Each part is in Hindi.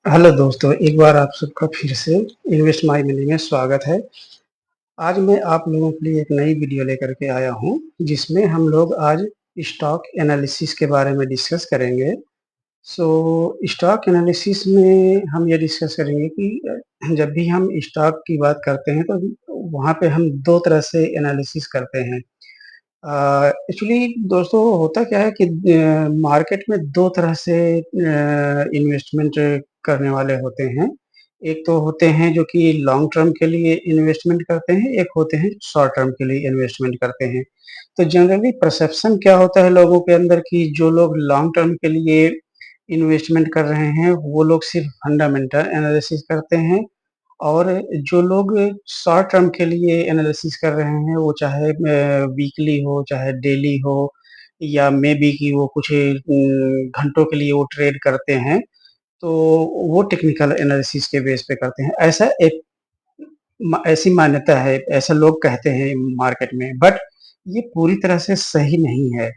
हेलो दोस्तों, एक बार आप सबका फिर से इन्वेस्ट माय मनी में स्वागत है। आज मैं आप लोगों के लिए एक नई वीडियो लेकर के आया हूँ, जिसमें हम लोग आज स्टॉक एनालिसिस के बारे में डिस्कस करेंगे। सो स्टॉक एनालिसिस में हम ये डिस्कस करेंगे कि जब भी हम स्टॉक की बात करते हैं, तो वहाँ पे हम 2 तरह से एनालिसिस करते हैं। एक्चुअली दोस्तों होता क्या है कि मार्केट में 2 तरह से इन्वेस्टमेंट करने वाले होते हैं। एक तो होते हैं जो कि लॉन्ग टर्म के लिए इन्वेस्टमेंट करते हैं, एक होते हैं शॉर्ट टर्म के लिए इन्वेस्टमेंट करते हैं। तो जनरली परसेप्शन क्या होता है लोगों के अंदर कि जो लोग लॉन्ग टर्म के लिए इन्वेस्टमेंट कर रहे हैं, वो लोग सिर्फ फंडामेंटल एनालिसिस करते हैं और जो लोग शॉर्ट टर्म के लिए एनालिसिस कर रहे हैं, वो चाहे वीकली हो, चाहे डेली हो या मे बी कि वो कुछ घंटों के लिए वो ट्रेड करते हैं, तो वो टेक्निकल एनालिसिस के बेस पे करते हैं। ऐसा एक ऐसी मान्यता है, ऐसा लोग कहते हैं मार्केट में, बट ये पूरी तरह से सही नहीं है।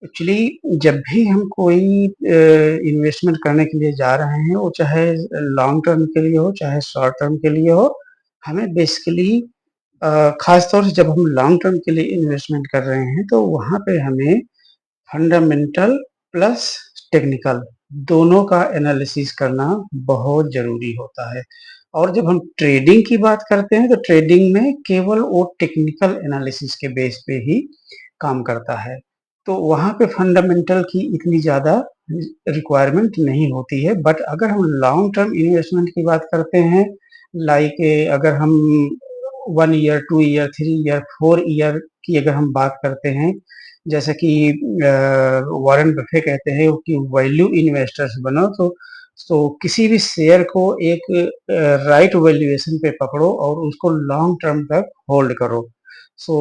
एक्चुअली जब भी हम कोई इन्वेस्टमेंट करने के लिए जा रहे हैं, वो चाहे लॉन्ग टर्म के लिए हो, चाहे शॉर्ट टर्म के लिए हो, हमें बेसिकली खास तौर से जब हम लॉन्ग टर्म के लिए इन्वेस्टमेंट कर रहे हैं, तो वहाँ पे हमें फंडामेंटल प्लस टेक्निकल दोनों का एनालिसिस करना बहुत ज़रूरी होता है। और जब हम ट्रेडिंग की बात करते हैं, तो ट्रेडिंग में केवल वो टेक्निकल एनालिसिस के बेस पे ही काम करता है। तो वहाँ पे फंडामेंटल की इतनी ज़्यादा रिक्वायरमेंट नहीं होती है। बट अगर हम लॉन्ग टर्म इन्वेस्टमेंट की बात करते हैं, लाइक अगर हम 1 ईयर, 2 ईयर, 3 ईयर, 4 ईयर की अगर हम बात करते हैं, जैसे कि वॉरेन बफे कहते हैं कि वैल्यू इन्वेस्टर्स बनो, तो किसी भी शेयर को एक राइट वैल्यूएशन पे पकड़ो और उसको लॉन्ग टर्म तक होल्ड करो। सो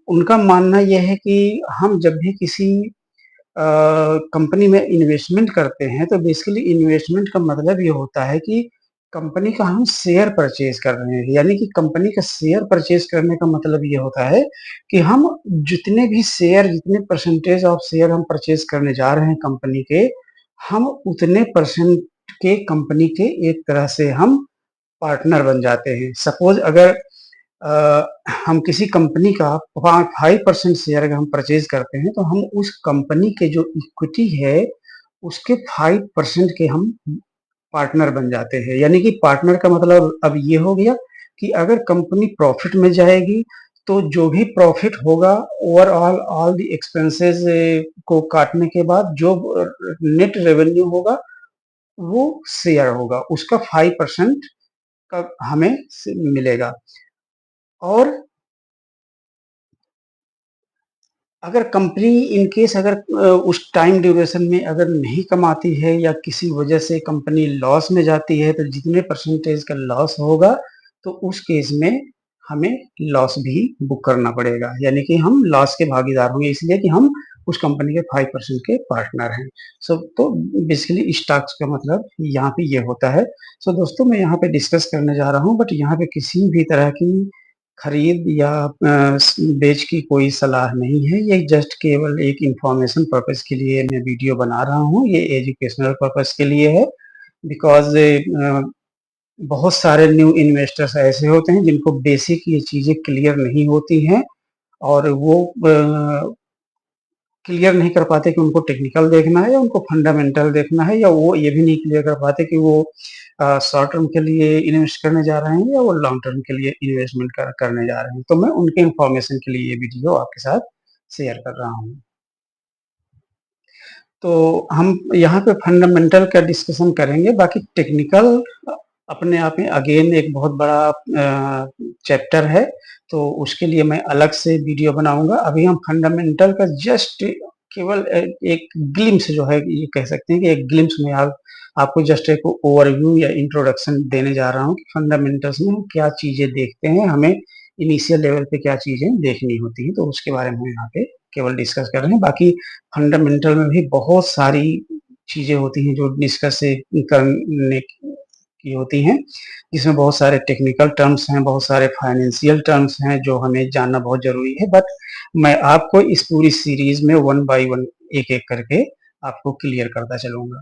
उनका मानना यह है कि हम जब भी किसी कंपनी में इन्वेस्टमेंट करते हैं, तो बेसिकली इन्वेस्टमेंट का मतलब ये होता है कि कंपनी का हम शेयर परचेज कर रहे हैं। यानी कि कंपनी का शेयर परचेज करने का मतलब ये होता है कि हम जितने भी शेयर, जितने परसेंटेज ऑफ शेयर हम परचेज करने जा रहे हैं कंपनी के, हम उतने परसेंट के कंपनी के एक तरह से हम पार्टनर बन जाते हैं। सपोज अगर हम किसी कंपनी का 5% शेयर अगर हम परचेज करते हैं, तो हम उस कंपनी के जो इक्विटी है, उसके 5% के हम पार्टनर बन जाते हैं। यानी कि पार्टनर का मतलब अब ये हो गया कि अगर कंपनी प्रॉफिट में जाएगी, तो जो भी प्रॉफिट होगा, ओवरऑल ऑल द एक्सपेंसेस को काटने के बाद जो नेट रेवेन्यू होगा, वो शेयर होगा, उसका 5% का हमें मिलेगा। और अगर कंपनी इन केस अगर उस टाइम ड्यूरेशन में अगर नहीं कमाती है या किसी वजह से कंपनी लॉस में जाती है, तो जितने परसेंटेज का लॉस होगा, तो उस केस में हमें लॉस भी बुक करना पड़ेगा। यानी कि हम लॉस के भागीदार होंगे, इसलिए कि हम उस कंपनी के 5% के पार्टनर हैं। सो तो बेसिकली स्टॉक्स का मतलब यहाँ पे ये होता है। सो दोस्तों, मैं यहाँ पे डिस्कस करने जा रहा हूँ, बट यहाँ पे किसी भी तरह की खरीद या बेच की कोई सलाह नहीं है। ये जस्ट केवल एक इंफॉर्मेशन पर्पस के लिए मैं वीडियो बना रहा हूँ। ये एजुकेशनल पर्पस के लिए है, बिकॉज बहुत सारे न्यू इन्वेस्टर्स ऐसे होते हैं जिनको बेसिक ये चीज़ें क्लियर नहीं होती हैं, और वो क्लियर नहीं कर पाते कि उनको टेक्निकल देखना है या उनको फंडामेंटल देखना है, या वो ये भी नहीं क्लियर कर पाते कि वो शॉर्ट टर्म के लिए इन्वेस्ट करने जा रहे हैं या वो लॉन्ग टर्म के लिए इन्वेस्टमेंट करने जा रहे हैं। तो मैं उनके इंफॉर्मेशन के लिए ये वीडियो आपके साथ शेयर कर रहा हूँ। तो हम यहाँ पे फंडामेंटल का डिस्कशन करेंगे, बाकी टेक्निकल अपने आप में अगेन एक बहुत बड़ा चैप्टर है, तो उसके लिए मैं अलग से वीडियो बनाऊंगा। अभी हम फंडामेंटल का जस्ट केवल एक ग्लिम्स जो है, ये कह सकते हैं कि एक ग्लिम्स में आपको जस्ट एक ओवरव्यू या इंट्रोडक्शन देने जा रहा हूँ कि फंडामेंटल्स में हम क्या चीजें देखते हैं, हमें इनिशियल लेवल पे क्या चीजें देखनी होती हैं, तो उसके बारे में हम यहाँ पे केवल डिस्कस कर रहे हैं। बाकी फंडामेंटल में भी बहुत सारी चीजें होती हैं जो डिस्कस करने की होती हैं, जिसमें बहुत सारे टेक्निकल टर्म्स हैं, बहुत सारे फाइनेंशियल टर्म्स हैं जो हमें जानना बहुत जरूरी है। बट मैं आपको इस पूरी सीरीज में वन बाय वन, एक एक करके आपको क्लियर करता चलूंगा।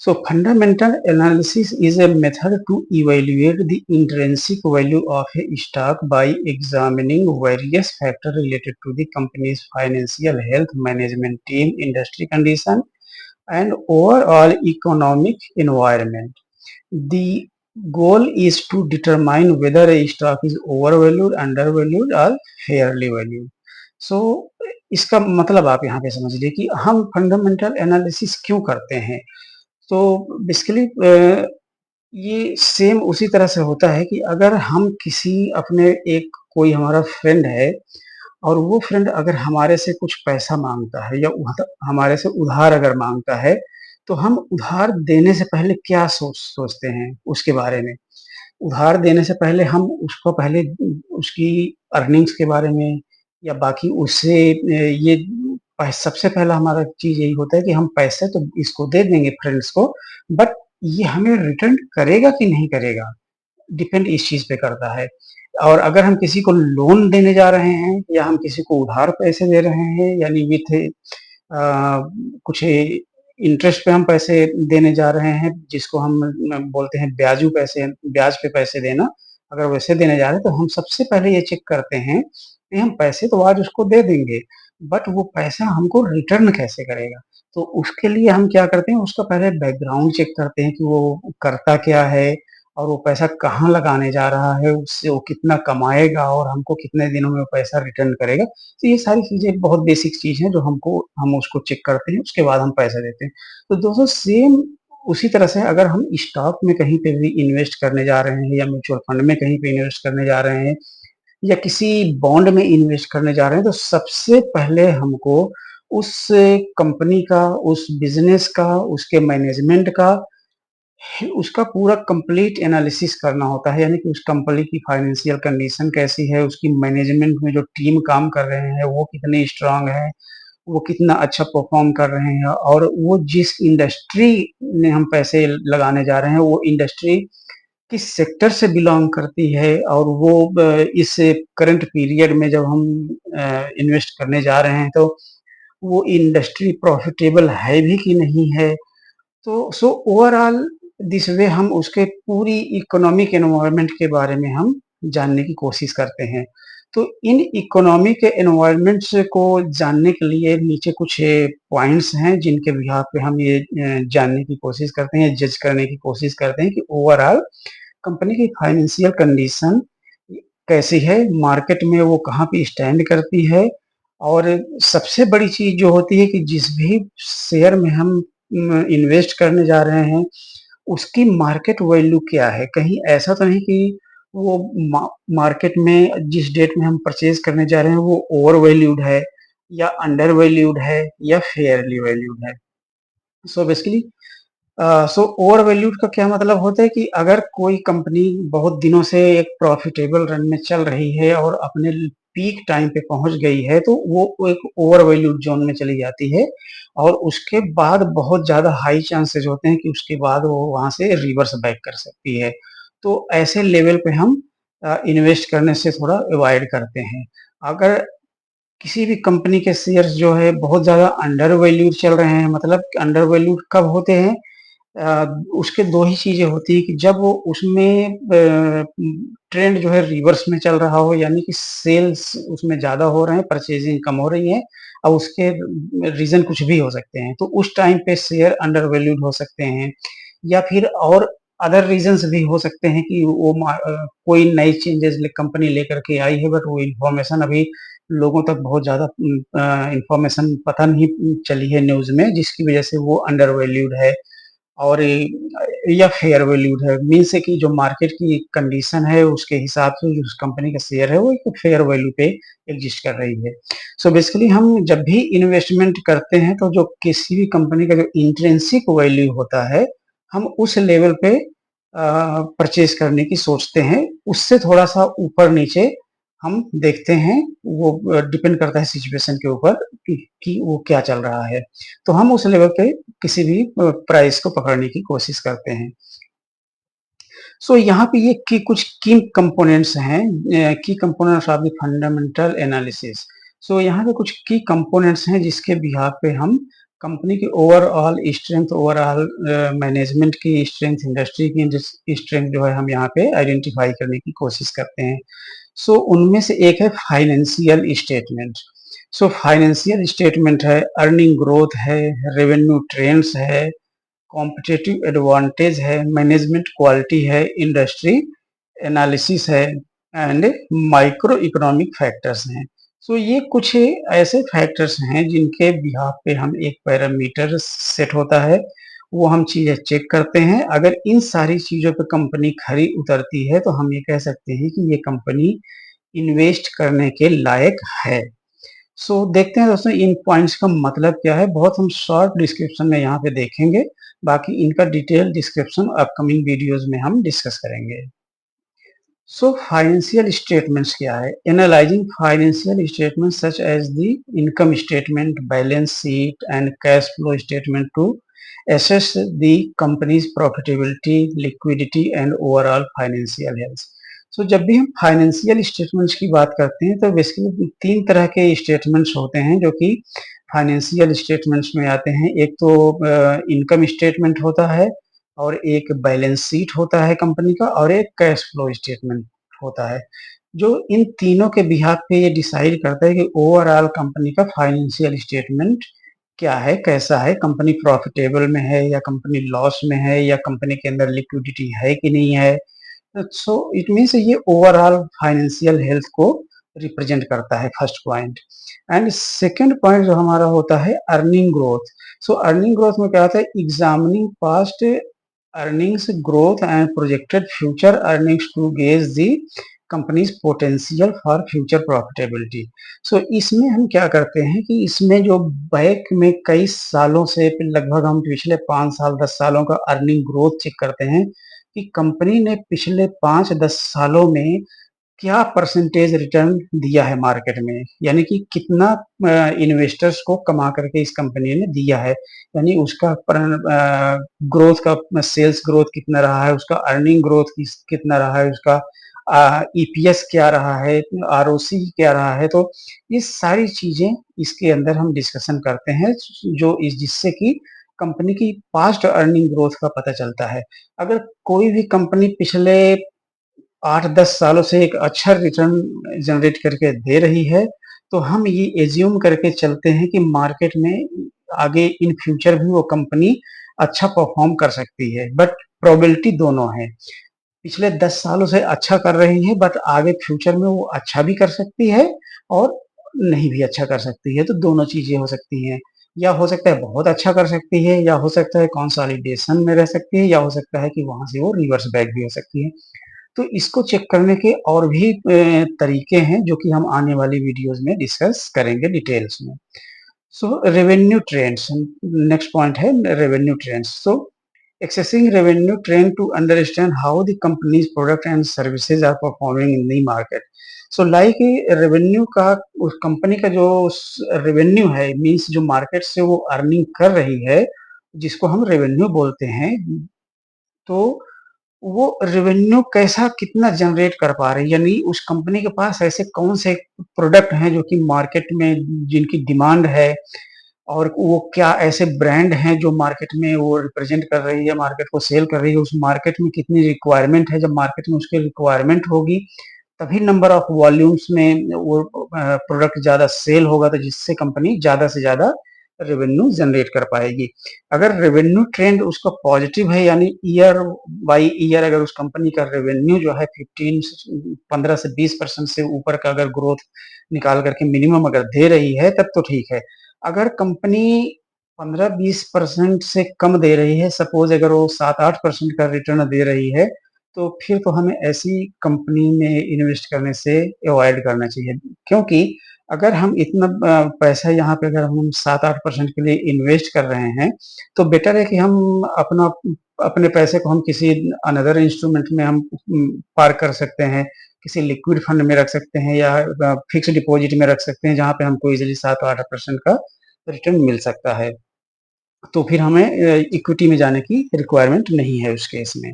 So fundamental analysis is a method to evaluate the intrinsic value of a stock by examining various factors related to the company's financial health, management team, industry condition, and overall economic environment. The goal is to determine whether a stock is overvalued, undervalued or fairly valued. So इसका मतलब आप यहाँ पे समझ लीजिए कि हम फंडामेंटल एनालिसिस क्यों करते हैं। तो बेसिकली ये सेम उसी तरह से होता है कि अगर हम किसी अपने एक कोई हमारा फ्रेंड है और वो फ्रेंड अगर हमारे से कुछ पैसा माँगता है या हमारे से उधार अगर माँगता है, तो हम उधार देने से पहले क्या सोचते हैं उसके बारे में। उधार देने से पहले हम उसको पहले उसकी अर्निंग्स के बारे में या बाकी उससे ये सबसे पहला हमारा चीज़ यही होता है कि हम पैसे तो इसको दे देंगे फ्रेंड्स को, बट ये हमें रिटर्न करेगा कि नहीं करेगा, डिपेंड इस चीज़ पे करता है। और अगर हम किसी को लोन देने जा रहे हैं या हम किसी को उधार पैसे दे रहे हैं यानी विथ कुछ इंटरेस्ट पे हम पैसे देने जा रहे हैं जिसको हम बोलते हैं ब्याज पे पैसे देना। अगर वैसे देने जा रहे हैं तो हम सबसे पहले ये चेक करते हैं कि हम पैसे तो आज उसको दे देंगे, बट वो पैसा हमको रिटर्न कैसे करेगा? तो उसके लिए हम क्या करते हैं, उसका पहले बैकग्राउंड चेक करते हैं कि वो करता क्या है और वो पैसा कहाँ लगाने जा रहा है, उससे वो कितना कमाएगा और हमको कितने दिनों में वो पैसा रिटर्न करेगा। तो ये सारी चीज़ें बहुत बेसिक चीज़ हैं जो हम उसको चेक करते हैं, उसके बाद हम पैसा देते हैं। तो दोस्तों सेम उसी तरह से अगर हम स्टॉक में कहीं पे भी इन्वेस्ट करने जा रहे हैं या म्यूचुअल फंड में कहीं पे इन्वेस्ट करने जा रहे हैं या किसी बॉन्ड में इन्वेस्ट करने जा रहे हैं, तो सबसे पहले हमको उस कंपनी का, उस बिज़नेस का, उसके मैनेजमेंट का उसका पूरा कंप्लीट एनालिसिस करना होता है, यानी कि उस कंपनी की फाइनेंशियल कंडीशन कैसी है, उसकी मैनेजमेंट में जो टीम काम कर रहे हैं, वो कितनी स्ट्रॉन्ग है, वो कितना अच्छा परफॉर्म कर रहे हैं और वो जिस इंडस्ट्री में हम पैसे लगाने जा रहे हैं, वो इंडस्ट्री किस सेक्टर से बिलॉन्ग करती है और वो इस करंट पीरियड में जब हम इन्वेस्ट करने जा रहे हैं, तो वो इंडस्ट्री प्रॉफिटेबल है भी कि नहीं है। तो सो ओवरऑल दिस वे हम उसके पूरी इकोनॉमिक एनवायरनमेंट के बारे में हम जानने की कोशिश करते हैं। तो इन इकोनॉमिक एनवायरनमेंट्स को जानने के लिए नीचे कुछ पॉइंट्स हैं जिनके बिहाफ पे हम ये जानने की कोशिश करते हैं, जज करने की कोशिश करते हैं कि ओवरऑल कंपनी की फाइनेंशियल कंडीशन कैसी है, मार्केट में वो कहाँ पे स्टैंड करती है और सबसे बड़ी चीज़ जो होती है कि जिस भी शेयर में हम इन्वेस्ट करने जा रहे हैं, उसकी मार्केट वैल्यू क्या है? कहीं ऐसा तो नहीं कि वो मार्केट में जिस डेट में हम परचेज़ करने जा रहे हैं, वो ओवर वैल्यूड है या अंडर वैल्यूड है या फेयरली वैल्यूड है। So basically so over valued का क्या मतलब होता है कि अगर कोई कंपनी बहुत दिनों से एक प्रॉफिटेबल रन में चल रही है और अपने पीक टाइम पे पहुंच गई है, तो वो एक ओवर वैल्यूड जोन में चली जाती है और उसके बाद बहुत ज़्यादा हाई चांसेस होते हैं कि उसके बाद वो वहाँ से रिवर्स बैक कर सकती है। तो ऐसे लेवल पे हम इन्वेस्ट करने से थोड़ा अवॉइड करते हैं। अगर किसी भी कंपनी के शेयर्स जो है बहुत ज़्यादा अंडर वैल्यूड चल रहे हैं, मतलब अंडर वैल्यूड कब होते हैं? उसके 2 ही चीज़ें होती हैं कि जब वो उसमें ट्रेंड जो है रिवर्स में चल रहा हो, यानी कि सेल्स उसमें ज़्यादा हो रहे हैं, परचेज़िंग कम हो रही है और उसके रीज़न कुछ भी हो सकते हैं। तो उस टाइम पे शेयर अंडर वैल्यूड हो सकते हैं या फिर और अदर रीज़न्स भी हो सकते हैं कि कोई नई चेंजेज़ कंपनी लेकर के आई है, बट वो इन्फॉर्मेशन अभी लोगों तक बहुत ज़्यादा इन्फॉर्मेशन पता नहीं चली है न्यूज़ में, जिसकी वज़ह से वो अंडर वैल्यूड है। और या फेयर वैल्यूड है, मीन्स है कि जो मार्केट की कंडीशन है उसके हिसाब से जो उस कंपनी का शेयर है वो एक फेयर वैल्यू पे एग्जिस्ट कर रही है। सो बेसिकली हम जब भी इन्वेस्टमेंट करते हैं तो जो किसी भी कंपनी का जो इंट्रिंसिक वैल्यू होता है, हम उस लेवल पे परचेज करने की सोचते हैं। उससे थोड़ा सा ऊपर नीचे हम देखते हैं, वो डिपेंड करता है सिचुएशन के ऊपर कि वो क्या चल रहा है। तो हम उस लेवल पे किसी भी प्राइस को पकड़ने की कोशिश करते हैं। सो यहाँ पे ये की कुछ की कंपोनेंट्स हैं, key components of the fundamental analysis. So यहाँ पे कुछ की कंपोनेंट्स हैं जिसके बिहाफ पे हम कंपनी की ओवरऑल स्ट्रेंथ, ओवरऑल मैनेजमेंट की स्ट्रेंथ, इंडस्ट्री की स्ट्रेंथ जो है हम यहाँ पे आइडेंटिफाई करने की कोशिश करते हैं। सो उनमें से एक है financial statement. So financial statement है, अर्निंग ग्रोथ है, रेवेन्यू ट्रेंड्स है, कॉम्पिटिटिव एडवांटेज है, मैनेजमेंट क्वालिटी है, इंडस्ट्री एनालिसिस है एंड माइक्रो इकोनॉमिक फैक्टर्स हैं। सो ये कुछ ऐसे फैक्टर्स हैं जिनके बिहाफ पे हम एक पैरामीटर सेट होता है, वो हम चीजें चेक करते हैं। अगर इन सारी चीजों पे कंपनी खरी उतरती है तो हम ये कह सकते हैं कि ये कंपनी इन्वेस्ट करने के लायक है। देखते हैं दोस्तों इन पॉइंट्स का मतलब क्या है। बहुत हम शॉर्ट डिस्क्रिप्शन में यहाँ पे देखेंगे, बाकी इनका डिटेल डिस्क्रिप्शन अपकमिंग वीडियोस में हम डिस्कस करेंगे। फाइनेंशियल स्टेटमेंट्स क्या है? Analysing financial statement such as the income statement, balance sheet and cash flow statement to assess the company's profitability, liquidity and overall financial health। जब भी हम फाइनेंशियल स्टेटमेंट्स की बात करते हैं तो बेसिकली तीन तरह के स्टेटमेंट्स होते हैं जो कि फाइनेंशियल स्टेटमेंट्स में आते हैं। एक तो इनकम स्टेटमेंट होता है, और एक बैलेंस शीट होता है कंपनी का, और एक कैश फ्लो स्टेटमेंट होता है, जो इन तीनों के बिहाफ पे ये डिसाइड करता है कि ओवरऑल कंपनी का फाइनेंशियल स्टेटमेंट क्या है, कैसा है, कंपनी प्रॉफिटेबल में है या कंपनी लॉस में है, या कंपनी के अंदर लिक्विडिटी है कि नहीं है। इट मीन्स ये ओवरऑल फाइनेंशियल हेल्थ को रिप्रेजेंट करता है, first point. And second point जो हमारा होता है अर्निंग ग्रोथ। अर्निंग ग्रोथ में क्या होता है? Examining past earnings growth and projected future earnings to gauge the companies potential for future profitability. इसमें हम क्या करते हैं कि इसमें जो बैक में कई सालों से, लगभग हम पिछले 5 साल 10 सालों का अर्निंग ग्रोथ चेक करते हैं कि कंपनी ने पिछले 5-10 सालों में क्या परसेंटेज रिटर्न दिया है मार्केट में, यानी कि कितना इन्वेस्टर्स को कमा करके इस कंपनी ने दिया है, यानी उसका ग्रोथ का सेल्स ग्रोथ कितना रहा है, उसका अर्निंग ग्रोथ कितना रहा है, उसका ईपीएस क्या रहा है, आरओसी क्या रहा है। तो ये सारी चीजें इसके अंदर हम डिस्कशन करते हैं, जो जिससे कि कंपनी की पास्ट अर्निंग ग्रोथ का पता चलता है। अगर कोई भी कंपनी पिछले 8-10 सालों से एक अच्छा रिटर्न जनरेट करके दे रही है, तो हम ये एज्यूम करके चलते हैं कि मार्केट में आगे इन फ्यूचर भी वो कंपनी अच्छा परफॉर्म कर सकती है। बट प्रोबेबिलिटी दोनों है, पिछले 10 सालों से अच्छा कर रही है, बट आगे फ्यूचर में वो अच्छा भी कर सकती है और नहीं भी अच्छा कर सकती है। तो दोनों चीजें हो सकती हैं, या हो सकता है बहुत अच्छा कर सकती है, या हो सकता है कंसोलिडेशन में रह सकती है, या हो सकता है कि वहां से वो रिवर्स बैक भी हो सकती है। तो इसको चेक करने के और भी तरीके हैं जो कि हम आने वाली वीडियोस में डिस्कस करेंगे डिटेल्स में। रेवेन्यू ट्रेंड्स, नेक्स्ट पॉइंट है revenue trends. Assessing revenue trend to understand how the company's product and services are performing in the market. Like revenue का, उस कंपनी का जो रेवेन्यू है, मीन्स जो मार्केट से वो अर्निंग कर रही है, जिसको हम रेवेन्यू बोलते हैं, तो वो रेवेन्यू कैसा, कितना जनरेट कर पा रही है, यानी उस कंपनी के पास ऐसे कौन से प्रोडक्ट हैं जो कि मार्केट में जिनकी डिमांड है, और वो क्या ऐसे ब्रांड हैं जो मार्केट में वो रिप्रेजेंट कर रही है, मार्केट को सेल कर रही है, उस मार्केट में कितनी रिक्वायरमेंट है। जब मार्केट में उसकी रिक्वायरमेंट होगी तभी नंबर ऑफ वॉल्यूम्स में वो प्रोडक्ट ज्यादा सेल होगा, तो जिससे कंपनी ज्यादा से ज्यादा रेवेन्यू जनरेट कर पाएगी। अगर रेवेन्यू ट्रेंड उसका पॉजिटिव है, यानी ईयर बाई ईयर अगर उस कंपनी का रेवेन्यू जो है 15 से 20% से ऊपर का अगर ग्रोथ निकाल करके मिनिमम अगर दे रही है, तब तो ठीक है। अगर कंपनी 15-20% से कम दे रही है, सपोज अगर वो 7-8% का रिटर्न दे रही है, तो फिर तो हमें ऐसी कंपनी में इन्वेस्ट करने से अवॉइड करना चाहिए। क्योंकि अगर हम इतना पैसा यहाँ पे अगर हम 7-8% के लिए इन्वेस्ट कर रहे हैं, तो बेटर है कि हम अपना अपने पैसे को हम किसी अनदर इंस्ट्रूमेंट में हम पार्क कर सकते हैं, किसी लिक्विड फंड में रख सकते हैं, या फिक्स डिपॉजिट में रख सकते हैं, जहाँ पे हमको इजिली 7-8% का रिटर्न मिल सकता है। तो फिर हमें इक्विटी में जाने की रिक्वायरमेंट नहीं है उस केस में।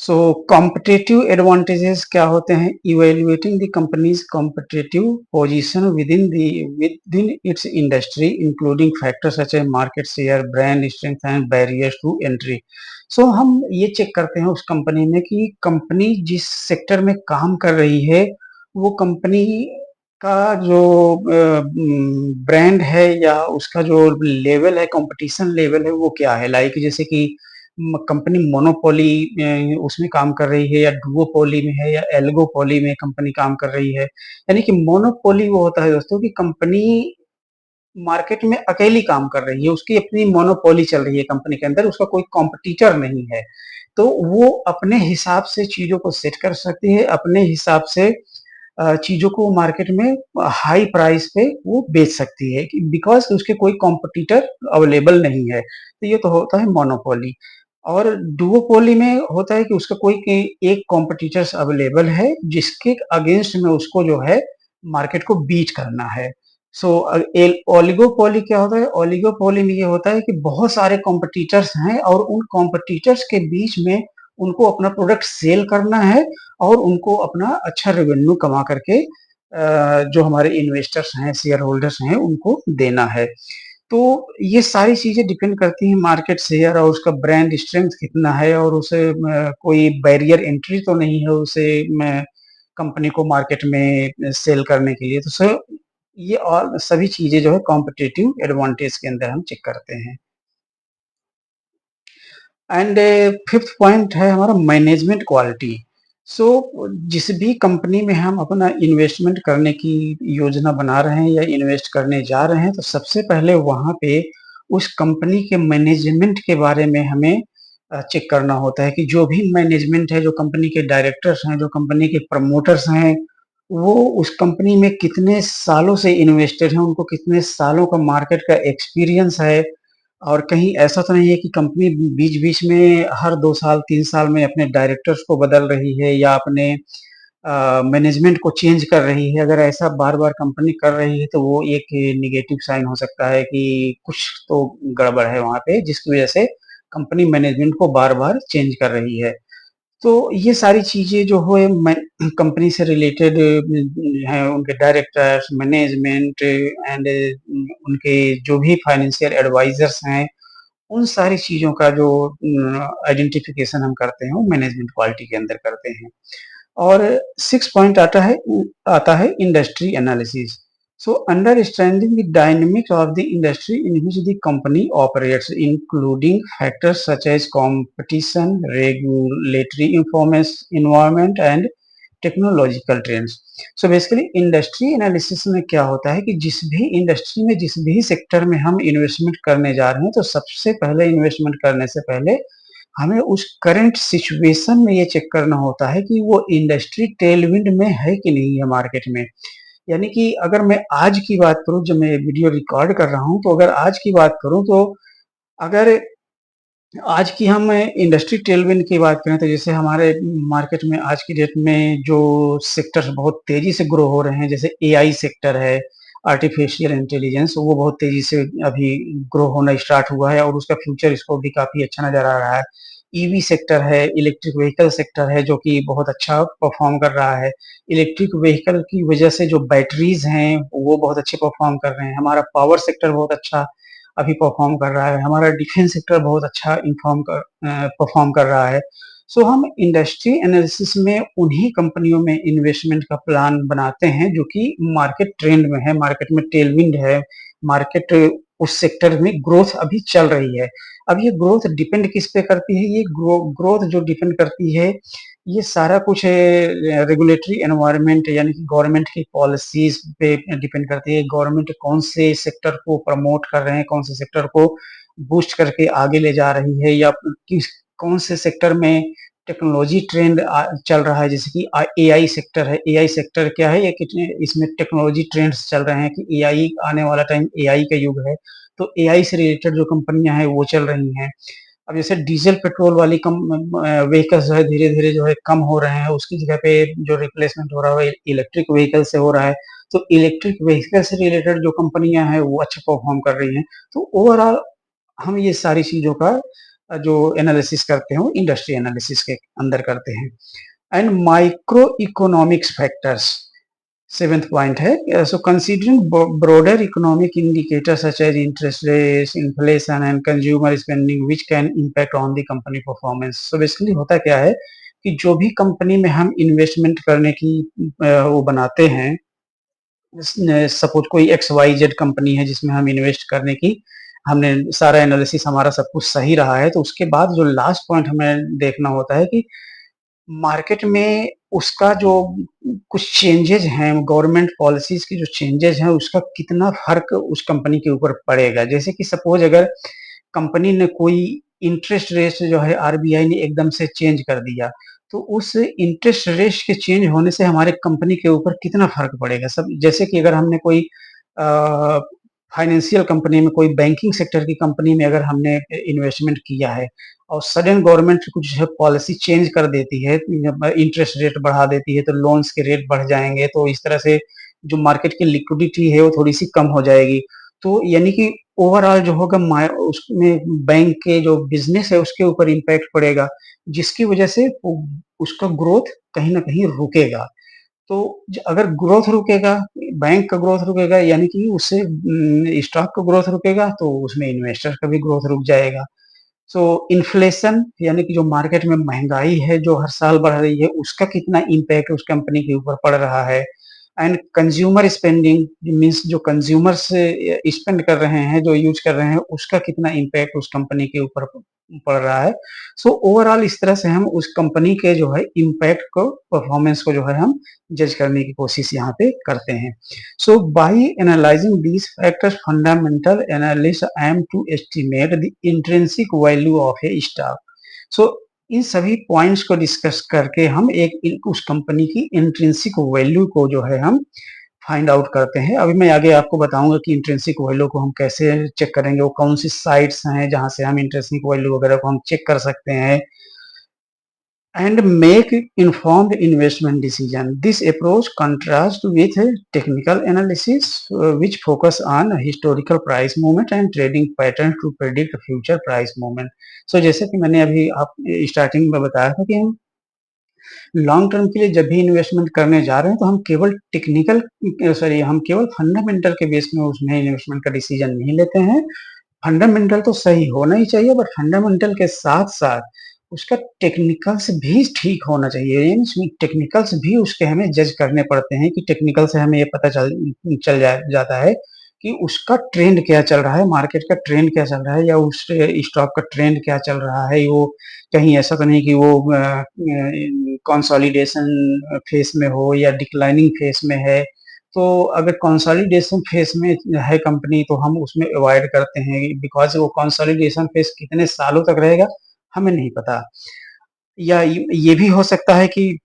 सो कॉम्पिटिटिव एडवांटेजेस क्या होते हैं? Evaluating the company's competitive position within its industry including factors such as market share, brand strength and barriers to entry. So हम ये चेक करते हैं उस कंपनी में कि कंपनी जिस सेक्टर में काम कर रही है, वो कंपनी का जो ब्रांड है या उसका जो लेवल है, कंपटीशन लेवल है, वो क्या है। लाइक जैसे कि कंपनी मोनोपोली उसमें काम कर रही है, या डुओपोली में है, या एल्गोपोली में कंपनी काम कर रही है। यानी कि मोनोपोली वो होता है दोस्तों कि कंपनी मार्केट में अकेली काम कर रही है, उसकी अपनी मोनोपोली चल रही है कंपनी के अंदर, उसका कोई कॉम्पिटिटर नहीं है। तो वो अपने हिसाब से चीज़ों को सेट कर सकती है, अपने हिसाब से चीज़ों को मार्केट में हाई प्राइस पे वो बेच सकती है, कि बिकॉज़ उसके कोई कॉम्पिटिटर अवेलेबल नहीं है। तो ये तो होता है मोनोपोली। और डुओपोली में होता है कि उसका कोई एक कॉम्पिटिटर्स अवेलेबल है, जिसके अगेंस्ट में उसको जो है मार्केट को बीट करना है। सो एल ओलिगोपोली क्या होता है? ओलिगोपोली में ये होता है कि बहुत सारे कॉम्पिटिटर्स हैं, और उन कॉम्पिटिटर्स के बीच में उनको अपना प्रोडक्ट सेल करना है, और उनको अपना अच्छा रेवेन्यू कमा करके जो हमारे इन्वेस्टर्स हैं, शेयर होल्डर्स हैं, उनको देना है। तो ये सारी चीज़ें डिपेंड करती हैं मार्केट शेयर, और उसका ब्रांड स्ट्रेंथ कितना है, और उसे कोई बैरियर एंट्री तो नहीं है उसे कंपनी को मार्केट में सेल करने के लिए। तो सर ये और सभी चीज़ें जो है कॉम्पिटिटिव एडवांटेज के अंदर हम चेक करते हैं। एंड फिफ्थ पॉइंट है हमारा मैनेजमेंट क्वालिटी। सो जिस भी कंपनी में हम अपना इन्वेस्टमेंट करने की योजना बना रहे हैं या इन्वेस्ट करने जा रहे हैं, तो सबसे पहले वहाँ पे उस कंपनी के मैनेजमेंट के बारे में हमें चेक करना होता है कि जो भी मैनेजमेंट है, जो कंपनी के डायरेक्टर्स हैं, जो कंपनी के प्रमोटर्स हैं, वो उस कंपनी में कितने सालों से इन्वेस्टेड हैं, उनको कितने सालों का मार्केट का एक्सपीरियंस है। और कहीं ऐसा तो नहीं है कि कंपनी बीच-बीच में हर 2 साल, 3 साल में अपने डायरेक्टर्स को बदल रही है, या अपने मैनेजमेंट को चेंज कर रही है। अगर ऐसा बार-बार कंपनी कर रही है, तो वो एक नेगेटिव साइन हो सकता है कि कुछ तो गड़बड़ है वहाँ पे, जिसकी वजह से कंपनी मैनेजमेंट को बार-बार चेंज कर रही है। तो ये सारी चीज़ें जो है मैं कंपनी से रिलेटेड हैं, उनके डायरेक्टर्स, मैनेजमेंट एंड उनके जो भी फाइनेंशियल एडवाइज़र्स हैं, उन सारी चीज़ों का जो आइडेंटिफिकेशन हम करते हैं, वो मैनेजमेंट क्वालिटी के अंदर करते हैं। और 6 पॉइंट आता है industry analysis. So understanding the dynamics of the industry in which the company operates including factors such as competition, regulatory informs environment and technological trends. So basically industry analysis में क्या होता है कि जिस भी इंडस्ट्री में, जिस भी सेक्टर में हम इन्वेस्टमेंट करने जा रहे हैं, तो सबसे पहले इन्वेस्टमेंट करने से पहले हमें उस करंट सिचुएशन में ये चेक करना होता है कि वो इंडस्ट्री टेलविंड में है कि नहीं है मार्केट में। यानी कि अगर मैं आज की बात करूँ, जब मैं वीडियो रिकॉर्ड कर रहा हूँ, तो अगर आज की बात करूँ, तो अगर आज की हम इंडस्ट्री टेलविंड की बात करें, तो जैसे हमारे मार्केट में आज की डेट में जो सेक्टर्स बहुत तेज़ी से ग्रो हो रहे हैं, जैसे एआई सेक्टर है, आर्टिफिशियल इंटेलिजेंस, वो बहुत तेज़ी से अभी ग्रो होना स्टार्ट हुआ है, और उसका फ्यूचर स्कोप भी काफ़ी अच्छा नज़र आ रहा है। ईवी सेक्टर है, इलेक्ट्रिक व्हीकल सेक्टर है, जो कि बहुत अच्छा परफ़ॉर्म कर रहा है। इलेक्ट्रिक व्हीकल की वजह से जो बैटरीज़ हैं, वो बहुत अच्छे परफ़ॉर्म कर रहे हैं। हमारा पावर सेक्टर बहुत अच्छा अभी परफॉर्म कर रहा है। हमारा डिफेंस सेक्टर बहुत अच्छा परफॉर्म कर रहा है। सो हम इंडस्ट्री एनालिसिस में उन्हीं कंपनियों में इन्वेस्टमेंट का प्लान बनाते हैं जो कि मार्केट ट्रेंड में है, मार्केट में टेलविंड है, मार्केट उस सेक्टर में ग्रोथ अभी चल रही है। अब ये ग्रोथ डिपेंड किस पे करती है? ये ग्रोथ जो डिपेंड करती है, ये सारा कुछ रेगुलेटरी एनवायरनमेंट, यानी कि गवर्नमेंट की पॉलिसीज़ पे डिपेंड करती है। गवर्नमेंट कौन से सेक्टर को प्रमोट कर रहे हैं, कौन से सेक्टर को बूस्ट करके आगे ले जा रही है, या किस कौन से सेक्टर में टेक्नोलॉजी ट्रेंड चल रहा है। जैसे कि एआई सेक्टर है। एआई सेक्टर क्या है? ये कितने इसमें टेक्नोलॉजी ट्रेंड्स चल रहे हैं कि एआई आने वाला टाइम एआई का युग है। तो एआई से रिलेटेड जो कंपनियाँ हैं वो चल रही हैं। अब जैसे डीज़ल पेट्रोल वाली व्हीकल्स जो है धीरे-धीरे जो है कम हो रहे हैं, उसकी जगह पे जो रिप्लेसमेंट हो रहा है इलेक्ट्रिक व्हीकल से हो रहा है। तो इलेक्ट्रिक व्हीकल से रिलेटेड जो कंपनियाँ हैं वो अच्छा परफ़ॉर्म कर रही हैं। तो ओवरऑल हम ये सारी चीज़ों का जो एनालिसिस करते हैं वो इंडस्ट्री एनालिसिस के अंदर करते हैं। And micro economics factors, seventh point है, so considering broader economic indicators such as interest rates, inflation and consumer spending which can impact on the company performance. So basically होता क्या है कि जो भी कंपनी में हम इन्वेस्टमेंट करने की वो बनाते हैं, सपोज कोई एक्स वाई जेड कंपनी है जिसमें हम इन्वेस्ट करने की, हमने सारा एनालिसिस हमारा सब कुछ सही रहा है, तो उसके बाद जो लास्ट पॉइंट हमें देखना होता है कि मार्केट में उसका जो कुछ चेंजेज हैं, गवर्नमेंट पॉलिसीज की जो चेंजेज हैं, उसका कितना फर्क उस कंपनी के ऊपर पड़ेगा। जैसे कि सपोज अगर कंपनी ने कोई इंटरेस्ट रेट जो है आरबीआई ने एकदम से चेंज कर दिया, तो उस इंटरेस्ट रेट के चेंज होने से हमारे कंपनी के ऊपर कितना फर्क पड़ेगा। सब जैसे कि अगर हमने कोई फाइनेंशियल कंपनी में, कोई बैंकिंग सेक्टर की कंपनी में अगर हमने इन्वेस्टमेंट किया है और सडन गवर्नमेंट कुछ पॉलिसी चेंज कर देती है, इंटरेस्ट रेट बढ़ा देती है, तो लोन्स के रेट बढ़ जाएंगे, तो इस तरह से जो मार्केट की लिक्विडिटी है वो थोड़ी सी कम हो जाएगी। तो यानी कि ओवरऑल जो होगा उसमें बैंक के जो बिजनेस है उसके ऊपर इम्पैक्ट पड़ेगा, जिसकी वजह से उसका ग्रोथ कहीं ना कहीं रुकेगा। तो अगर ग्रोथ रुकेगा, बैंक का ग्रोथ रुकेगा, यानी कि उससे स्टॉक का ग्रोथ रुकेगा, तो उसमें इन्वेस्टर का भी ग्रोथ रुक जाएगा। सो इन्फ्लेशन, यानी कि जो मार्केट में महंगाई है जो हर साल बढ़ रही है, उसका कितना इम्पैक्ट उस कंपनी के ऊपर पड़ रहा है। एंड कंज्यूमर स्पेंडिंग मीन्स जो कंज्यूमर्स स्पेंड कर रहे हैं, जो यूज कर रहे हैं, उसका कितना इम्पैक्ट उस कंपनी के ऊपर पड़ रहा है। सो ओवरऑल इस तरह से हम उस कंपनी के जो है इम्पैक्ट को, परफॉर्मेंस को जो है हम जज करने की कोशिश यहाँ पे करते हैं। So by analyzing these factors, fundamental analysts aim to estimate the intrinsic value of a stock. So इन सभी पॉइंट्स को डिस्कस करके हम उस कंपनी की इंट्रिंसिक वैल्यू को जो है हम फाइंड आउट करते हैं। अभी मैं आगे आपको बताऊंगा कि इंट्रिंसिक वैल्यू को हम कैसे चेक करेंगे, वो कौन सी साइट्स हैं जहां से हम इंट्रिंसिक वैल्यू वगैरह को हम चेक कर सकते हैं। And make informed investment decision. This approach contrasts with technical analysis, which focus on historical price movement and trading pattern to predict future price movement. So जैसे कि मैंने अभी आप स्टार्टिंग में बताया था कि हम लॉन्ग टर्म के लिए जब भी इन्वेस्टमेंट करने जा रहे हैं, तो हम केवल फंडामेंटल के बेस में उसमें इन्वेस्टमेंट का डिसीजन नहीं लेते हैं। फंडामेंटल तो सही होना ही चाहिए, बट फंडामेंटल के साथ-साथ उसका टेक्निकल्स भी ठीक होना चाहिए। यानी टेक्निकल्स भी उसके हमें जज करने पड़ते हैं कि टेक्निकल से हमें ये पता चल जाता है कि उसका ट्रेंड क्या चल रहा है, मार्केट का ट्रेंड क्या चल रहा है, या उस स्टॉक का ट्रेंड क्या चल रहा है। वो कहीं ऐसा तो नहीं कि वो कंसोलिडेशन फेज़ में हो या डिक्लाइनिंग फेज़ में है। तो अगर कंसोलिडेशन फेज़ में है कंपनी, तो हम उसमें अवॉइड करते हैं, बिकॉज़ वो कंसोलिडेशन फेज़ कितने सालों तक रहेगा, हमें नहीं पता। या ये भी हो सकता है कि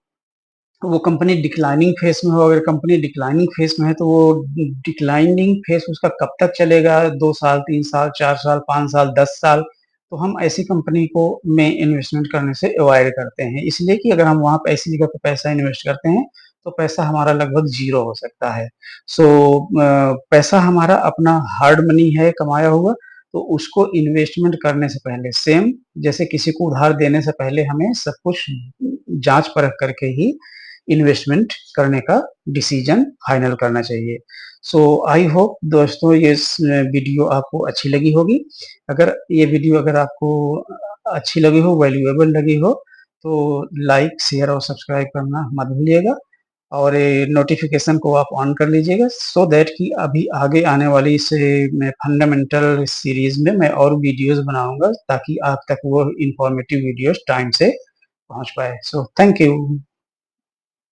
वो कंपनी डिक्लाइनिंग फेज़ में हो। अगर कंपनी डिक्लाइनिंग फेज़ में है, तो वो डिक्लाइनिंग फेज़ उसका कब तक चलेगा, 2 साल, 3 साल, 4 साल, 5 साल, 10 साल। तो हम ऐसी कंपनी को में इन्वेस्टमेंट करने से अवॉइड करते हैं। इसलिए कि अगर हम वहाँ पे ऐसी जगह पे पैसा इन्वेस्ट करते हैं, तो पैसा हमारा लगभग ज़ीरो हो सकता है। सो पैसा हमारा अपना हार्ड मनी है, कमाया हुआ, तो उसको इन्वेस्टमेंट करने से पहले, सेम जैसे किसी को उधार देने से पहले, हमें सब कुछ जाँच परख करके ही इन्वेस्टमेंट करने का डिसीजन फाइनल करना चाहिए। सो आई होप दोस्तों ये वीडियो आपको अच्छी लगी होगी। अगर ये वीडियो अगर आपको अच्छी लगी हो, वैल्यूएबल लगी हो, तो लाइक, शेयर और सब्सक्राइब करना मत भूलिएगा, और नोटिफिकेशन को आप ऑन कर लीजिएगा, सो दैट कि अभी आगे आने वाली इस फंडामेंटल सीरीज में मैं और वीडियोस बनाऊंगा, ताकि आप तक वो इंफॉर्मेटिव वीडियोस टाइम से पहुंच पाए। So thank you.